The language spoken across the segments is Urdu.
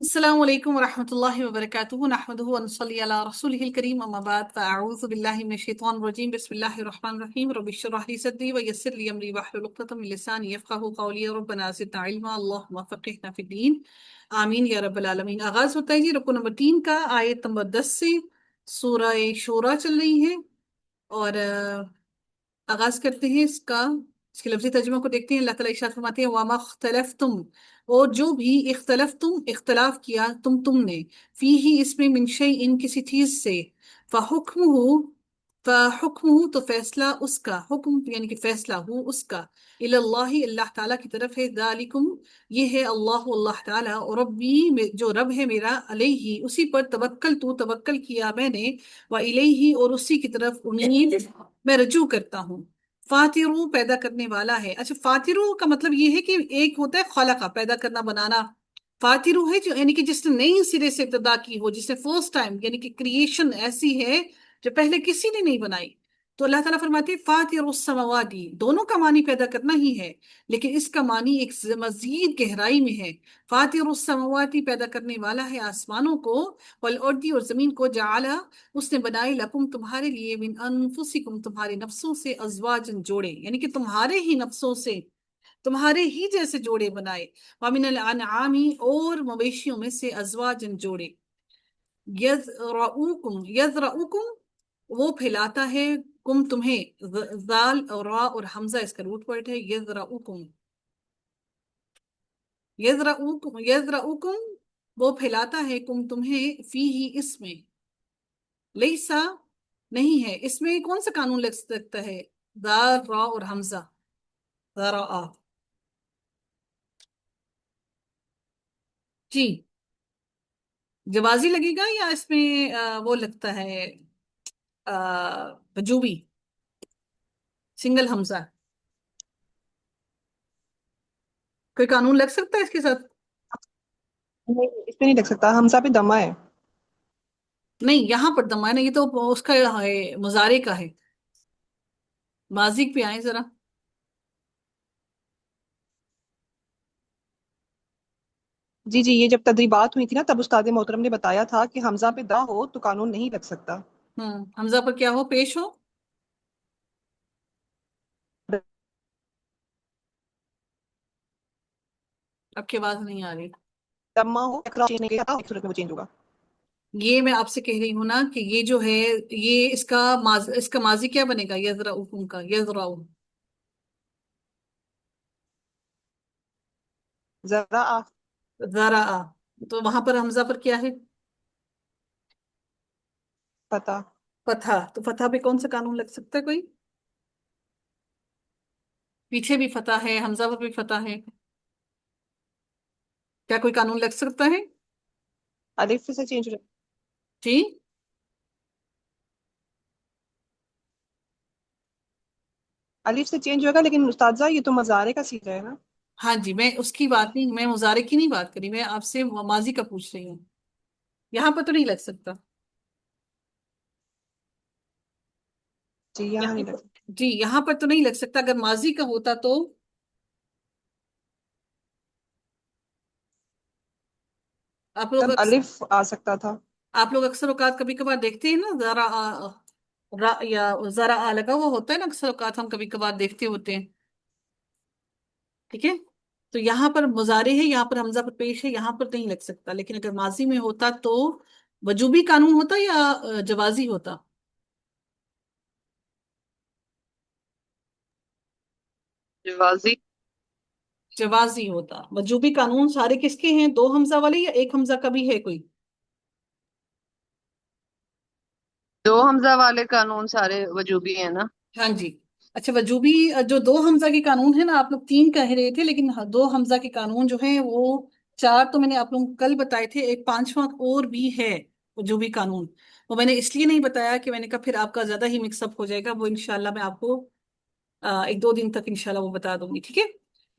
السلام علیکم ورحمۃ اللہ وبرکاتہ نحمدہ ونصلی علی رسولہ الکریم اما بعد فاعوذ باللہ من الشیطان الرجیم بسم اللہ الرحمن الرحیم رب اشرح لی صدری ویسر لی امری واحلل عقدۃ من لسانی یفقہوا قولی ربنا زدنا علما اللہم فقہنا فی الدین آمین یا رب العالمین۔ آغاز ہوتا ہے جی رکو نمبر 3 کا، آیت نمبر 10 سے۔ سورہ شورى چل رہی ہے اور آغاز کرتے ہیں اس کا، اس کے لفظی ترجمہ کو دیکھتے ہیں۔ اللہ تعالیٰ ارشاد فرماتے ہیں وَمَا اخْتَلَفْتُمْ، اور جو بھی اختلفتم اختلاف کیا تم نے، فیہ اس میں، من شیء کسی چیز سے، فحکمہ تو فیصلہ اس کا، حکم یعنی کہ فیصلہ ہو اس کا، الی اللہ اللہ تعالیٰ کی طرف ہے، ذالکم یہ ہے، اللہ تعالیٰ، اور ربی جو رب ہے میرا، علیہ اسی پر توکل کیا میں نے، و الیہ اور اسی کی طرف امید میں رجوع کرتا ہوں۔ فاترو پیدا کرنے والا ہے۔ اچھا، فاترو کا مطلب یہ ہے کہ ایک ہوتا ہے خلقہ، پیدا کرنا بنانا۔ فاترو ہے جو یعنی کہ جس نے نئی سرے سے ابتدا کی ہو، جس نے فرسٹ ٹائم یعنی کہ کریشن ایسی ہے جو پہلے کسی نے نہیں بنائی۔ تو اللہ تعالیٰ فرماتے ہیں فاتر السماوات، دونوں کا معنی پیدا کرنا ہی ہے، لیکن اس کا معنی ایک مزید گہرائی میں ہے۔ فاتر السماوات پیدا کرنے والا ہے آسمانوں کو، والارض اور زمین کو، جعلا اس نے بنائے، لکم تمہارے لیے، من انفسکم تمہارے نفسوں سے، ازواجن جوڑے یعنی کہ تمہارے ہی نفسوں سے، تمہارے ہی جیسے جوڑے بنائے، ومن الانعام اور مویشیوں میں سے، ازواجن جوڑے، یذرؤکم وہ پھیلاتا ہے، کم تمہیں، ذال اور را اور حمزہ اس کا روٹ ورڈ ہے، یذرؤکم وہ پھیلاتا ہے، کم تمہیں، فی ہی اس میں، لیسا نہیں ہے اس میں، کون سا قانون لگ سکتا ہے؟ دال را اور حمزہ، ذرا جی، جوازی لگے گا یا اس میں وہ لگتا ہے وجوبی، سنگل حمزہ؟ کوئی قانون لگ سکتا ہے اس کے ساتھ؟ نہیں، اس پہ نہیں لگ سکتا، حمزہ پہ دمہ ہے۔ نہیں، یہاں پر دمہ ہے نا، یہ تو اس کا ہے، مضارع کا ہے۔ ماضی پہ آئیں ذرا۔ جی جی، یہ جب تدریبات ہوئی تھی نا تب استاد محترم نے بتایا تھا کہ حمزہ پہ دا ہو تو قانون نہیں لگ سکتا۔ حمزہ پر کیا ہو، پیش ہو؟ اب کی آواز نہیں آ رہی۔ دمہ ہو چینج نہیں ہوتا، ایک صورت میں وہ چینج ہوگا۔ یہ میں آپ سے کہہ رہی ہوں نا کہ یہ جو ہے، یہ اس کا ماضی کیا بنے گا؟ یذرؤکم کا، یذرؤ، ذرا ذرا، تو وہاں پر حمزہ پر کیا ہے؟ پتہ۔ فتح، تو فتح پہ کون سا قانون لگ سکتا ہے کوئی؟ پیچھے بھی فتح ہے، حمزہ پر بھی فتح ہے، کیا کوئی قانون لگ سکتا ہے؟ الف سے چینج ہو جی الف سے چینج ہوگا، لیکن استاذہ یہ تو مضارع کا سیغہ ہے نا۔ ہاں جی، میں اس کی بات نہیں، میں مضارع کی نہیں بات کری، میں آپ سے ماضی کا پوچھ رہی ہوں، یہاں پر تو نہیں لگ سکتا۔ جی یہاں یہاں نہیں لگ پر، سکتا۔ جی یہاں پر تو نہیں لگ سکتا، اگر ماضی کا ہوتا تو آپ لوگ تب الف آ سکتا تھا۔ آپ لوگ اکثر اوقات کبھی کبھار دیکھتے ہیں نا، ذرا یا ذرا لگا ہوا ہوتا ہے نا، اکثر اوقات ہم کبھی کبھار دیکھتے ہوتے ہیں، ٹھیک ہے؟ تو یہاں پر مضارع ہے، یہاں پر حمزہ پر پیش ہے، یہاں پر نہیں لگ سکتا، لیکن اگر ماضی میں ہوتا تو وجوبی قانون ہوتا یا جوازی ہوتا؟ جوازی۔ جوازی ہوتا۔ وجوبی قانون سارے کس کے ہیں؟ دو حمزہ والے یا ایک حمزہ کا بھی ہے کوئی؟ دو حمزہ والے قانون سارے وجوبی ہیں نا۔ ہاں جی۔ اچھا، وجوبی جو دو حمزہ کے قانون ہے نا، آپ لوگ تین کہہ رہے تھے، لیکن دو حمزہ کے قانون جو ہیں وہ چار تو میں نے آپ لوگوں کو کل بتائے تھے، ایک پانچواں اور بھی ہے وجوبی قانون، وہ میں نے اس لیے نہیں بتایا کہ میں نے کہا پھر آپ کا زیادہ ہی مکس اپ ہو جائے گا، وہ انشاءاللہ میں آپ کو ایک دو دن تک انشاءاللہ وہ بتا دوں گی، ٹھیک ہے؟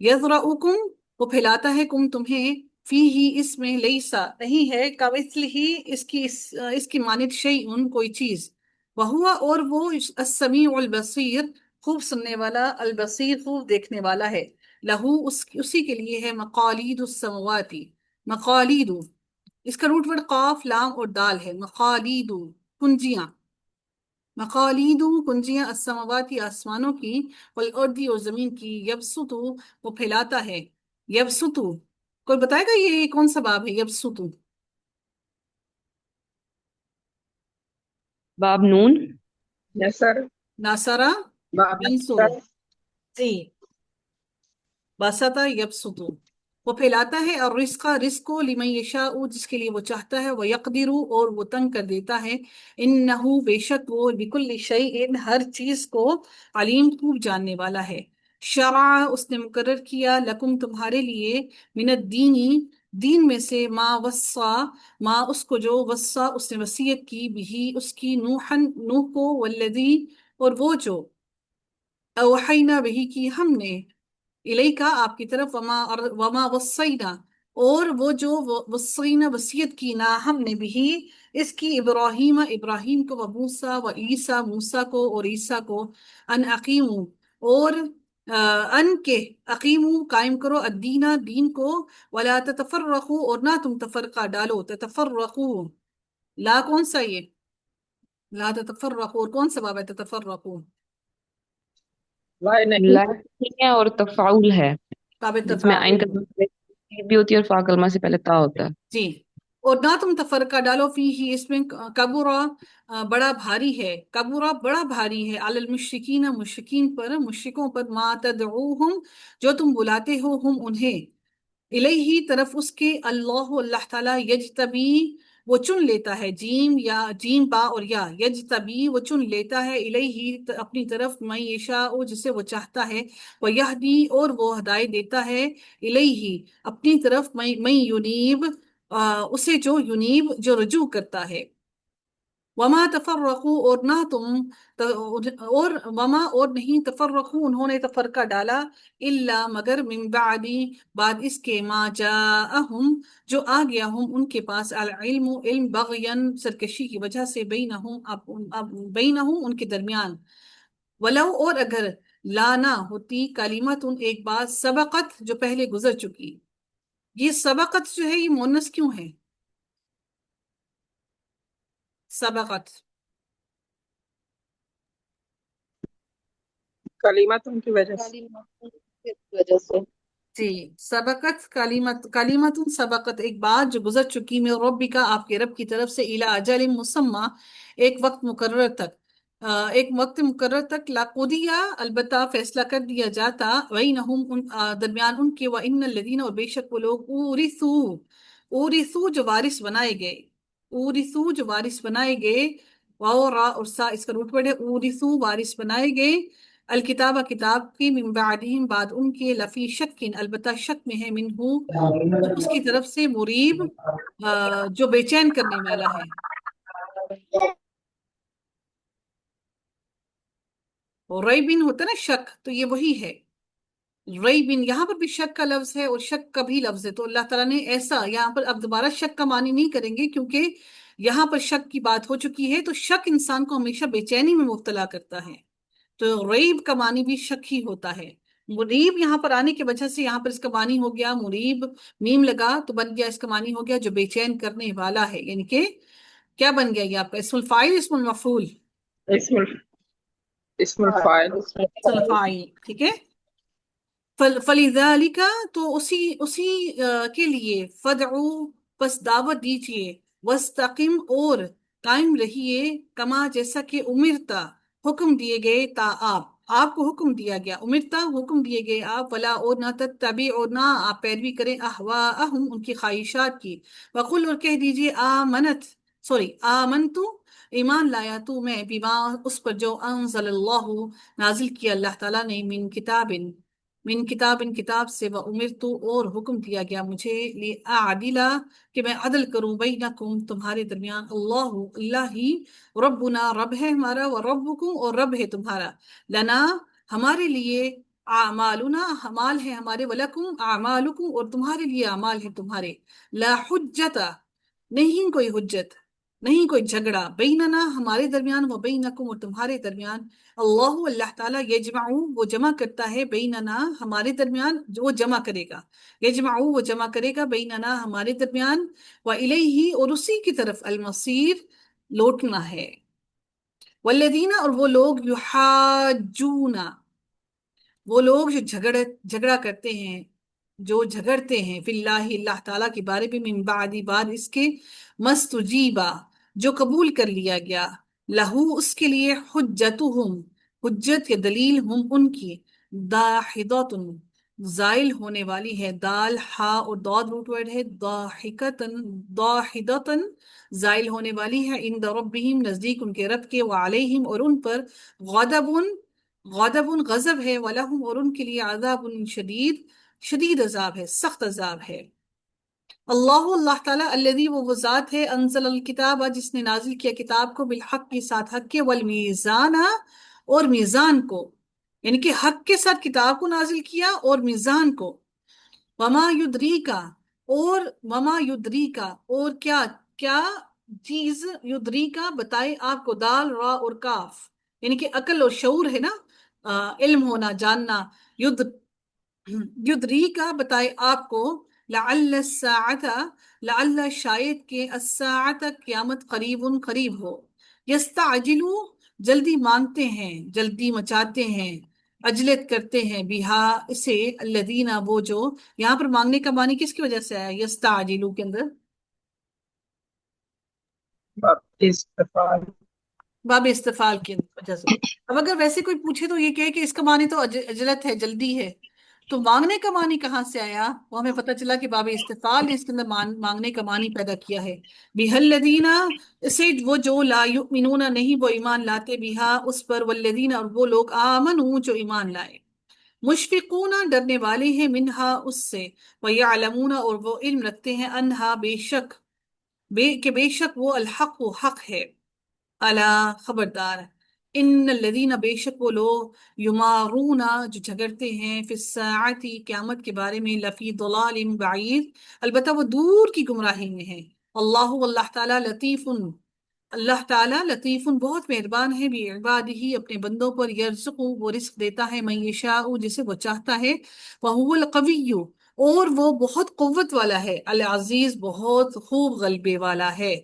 یذرؤکم وہ پھیلاتا ہے، کم تمہیں، فی ہی اس میں، لیسا نہیں ہے، کمثلہ ہی اس کی مانند، شیء کوئی چیز، وہوا اور وہ، السمیع البصیر خوب سننے والا، البصیر خوب دیکھنے والا ہے، لہو اسی کے لیے ہے، مقالید السماواتی، مقالید اس کا روٹ ورڈ قاف لام اور دال ہے. مخالید، کنجیاں. مخالید، کنجیاں، السماواتی، آسمانوں کی، والارض اور زمین کی، یبسطو وہ پھیلاتا ہے. یبسطو، کوئی بتائے گا یہ کون سا باب ہے یبسطو؟ باب نون. نصر. ناصرہ باب ینصرو. جی، بسطہ یبسطو، وہ پھیلاتا ہے. اور رزق، رزق کو، لمن یشاء جس کے لیے وہ چاہتا ہے، وہ یقدر اور وہ تنگ کر دیتا ہے. انہ بے شک وہ بکل شیء ہر چیز کو علیم خوب جاننے والا ہے. شرع اس نے مقرر کیا، لکم تمہارے لیے، من الدینی دین میں سے، ما وصا ما اس کو جو وصا اس نے وصیت کی، بھی اس کی، نوحن نوح کو، والذی اور وہ جو اوحینا بہی کی ہم نے، الیکا آپ کی طرف، وما وصینا اور وہ جو وصینا وصیت کی، نا ہم نے بھی اس کی، ابراہیم ابراہیم کو، و موسیٰ و عیسیٰ موسیٰ کو اور عیسیٰ کو، ان اقیمو اور ان کے اقیمو قائم کرو، الدینہ دین کو، ولا تتفرقوا اور نہ تم تفرقہ ڈالو. تتفرقوا، لا کون سا یہ لا تتفرقوا، اور کون سا باب ہے تتفرقوا؟ وائے نہیں. لا نہیں ہے اور تفاعل ہے، باب جس میں عین کا تفاعل. بھی ہوتی ہے اور فا کلمہ سے پہلے تا ہوتا ہے. جی، اور نہ تم تفرقہ ڈالو، فی ہی اس میں، کبورا بڑا بھاری ہے، کبورا بڑا بھاری ہے، علی المشرکین مشرکین پر، مشرکوں پر، ما تدعوہم جو تم بلاتے ہو، ہم انہیں، الیہ طرف اس کے، اللہ تعالیٰ، یجتبی وہ چن لیتا ہے، جیم یا جیم با اور یا، یجتبی وہ چن لیتا ہے، الیہ اپنی طرف، من یشاء جسے وہ چاہتا ہے، وہ یہدی اور وہ ہدایت دیتا ہے، الیہ اپنی طرف، من ینیب اسے جو ینیب جو رجوع کرتا ہے. وما تفرقوا اور نہ تم اور وما اور نہیں تفرقوا انہوں نے تفرقہ ڈالا، الا مگر، من بعدی بعد اس کے، ما جاءہم جو آ گیا ہم ان کے پاس، العلم علم، بغین سرکشی کی وجہ سے، بینہم ان کے درمیان. ولو اور اگر، لانا ہوتی، کلمت ایک بات، سبقت جو پہلے گزر چکی. یہ سبقت جو ہے یہ مونس کیوں ہے؟ سبقت، کلمت ان کی وجہ سے. کی وجہ سے. جی، سبقت کلیمت سبقت ایک بات جو گزر چکی، میں ربی کا آپ کے رب کی طرف سے، الی اجل مسمى ایک وقت مقرر تک، ایک وقت مقرر تک، لاقودیا البتہ فیصلہ کر دیا جاتا، بینہم درمیان ان کے، وان الذین اور بے شک وہ لوگ، اورثو جو وارث بنائے گئے، اورثو جو وارث بنائے گئے، واو را اور سا اس کا روٹ ورڈ ہے، اورثو وارث بنائے گئے، الکتابہ کتاب کی، من بعدہم بعد ان کے، لفی شکن البتہ شک میں ہے، منہو اس کی طرف سے، مریب جو بے چین کرنے والا ہے. اور ریبن ہوتا ہے نا شک، تو یہ وہی ہے. ریبن یہاں پر بھی شک کا لفظ ہے اور شک کا بھی لفظ ہے، تو اللہ تعالیٰ نے ایسا یہاں پر، اب دوبارہ شک کا معنی نہیں کریں گے کیونکہ یہاں پر شک کی بات ہو چکی ہے، تو شک انسان کو ہمیشہ بے چینی میں مبتلا کرتا ہے، تو ریب کا معنی بھی شک ہی ہوتا ہے. مریب یہاں پر آنے کی وجہ سے یہاں پر اس کا معنی ہو گیا مریب، میم لگا تو بن گیا، اس کا معنی ہو گیا جو بے چین کرنے والا ہے. یعنی کہ کیا بن گیا یہ آپ کا اسم الفاعل، اسم المفعول؟ اسم الفاعل. اسم الفاعل، ٹھیک ہے. فَلِذَلِكَ تو اسی کے لیے، فَدْعُوا پس دعوت دیجئے، وَاسْتَقِمْ اور قائم رہیے، کما جیسا کہ، امرتا حکم دیے گئے، تا آپ کو حکم دیا گیا، امرتا حکم دیے گئے آپ، ولا اور نہ تتبع اور نہ آپ پیروی کریں، اہواءہم ان کی خواہشات کی، وقل اور کہہ دیجئے، آمنتو ایمان لایا تو میں، بما اس پر جو، انزل اللہ نازل کیا اللہ تعالیٰ نے، من کتاب کتاب سے، و امرتو اور حکم دیا گیا مجھے، لِأَعْدِلَ کہ میں عدل کروں، بینکم تمہارے درمیان، اللہ ہی، ربنا رب ہے ہمارا، و ربکم اور رب ہے تمہارا، لنا ہمارے لیے، اعمالنا اعمال ہے ہمارے، ولکم اعمالکم اور تمہارے لیے اعمال ہے تمہارے، لا حجت نہیں کوئی حجت، نہیں کوئی جھگڑا، بیننا ہمارے درمیان، و بینکم اور تمہارے درمیان، اللہ اللہ تعالیٰ یجمعو وہ جمع کرتا ہے، بیننا ہمارے درمیان، جو وہ جمع کرے گا، یجمعو وہ جمع کرے گا، بیننا ہمارے درمیان، و الیہ اور اسی کی طرف، المصیر لوٹنا ہے، والذین اور وہ لوگ، یحاجون وہ لوگ جو جھگڑا کرتے ہیں، جو جھگڑتے ہیں، فی اللہ اللہ تعالیٰ کے بارے میں، من بعد بعد اس کے، مستجیبا جو قبول کر لیا گیا، لہو اس کے لیے، حجتہم حجت یا دلیل، ہم ان کی، داحضۃ زائل ہونے والی ہے، دال ہا اور داد روٹ ورڈ ہے، داحضۃ زائل ہونے والی ہے، عند ربہم نزدیک ان کے رب کے، وعلیہم اور ان پر، غضب غضب ہے، وَلَهُمْ اور ان کے لیے، عذاب شدید شدید عذاب ہے، سخت عذاب ہے۔ اللہ اللہ تعالیٰ، الذی وہ ذات ہے، انزل الکتاب جس نے نازل کیا کتاب کو، بالحق کے ساتھ حق کے، والمیزان اور میزان کو، یعنی کہ حق کے ساتھ کتاب کو نازل کیا اور میزان کو، وما یدریکا اور کیا کیا چیز، یدریکا بتائے آپ کو، دال را اور کاف، یعنی کہ عقل اور شعور ہے نا، علم ہونا، جاننا، یدریکا بتائے آپ کو، لعل الساعۃ لعل شاید کہ، الساعۃ قیامت، قریب ہو، یستعجلو جلدی مانگتے ہیں، جلدی مچاتے ہیں، عجلت کرتے ہیں، بہا اسے، الذین وہ جو، یہاں پر مانگنے کا معنی کس کی وجہ سے آیا یستعجلو کے اندر؟ استفال باب استفال کی وجہ سے۔ اب اگر ویسے کوئی پوچھے تو یہ کہے کہ اس کا معنی تو عجلت ہے، جلدی ہے، تو مانگنے کا معنی کہاں سے آیا؟ وہ ہمیں پتہ چلا کہ باب استفال نے اس کے اندر مانگنے کا معنی پیدا کیا ہے، بِهَا اسے وہ جو، لا یؤمنون نہیں وہ ایمان لاتے، بِهَا اس پر، والذین اور وہ لوگ، آمنوا جو ایمان لائے، مشفقون ڈرنے والے ہیں، منہا اس سے، ویعلمون اور وہ علم رکھتے ہیں، انہا بے شک وہ، الحق وہ حق ہے، الا خبردار، ان الذین بے شک وہ لوگ، یمارون جو جھگڑتے ہیں، فی الساعۃ قیامت کے بارے میں، لفی ضلال بعید البتہ وہ دور کی گمراہی میں ہے، اللہ تعالیٰ لطیف اللہ تعالیٰ لطیف بہت مہربان ہے، بعبادہ اپنے بندوں پر، یرزق وہ رزق دیتا ہے، من یشاء جسے وہ چاہتا ہے، وہو القوی اور وہ بہت قوت والا ہے، العزیز بہت خوب غلبے والا ہے۔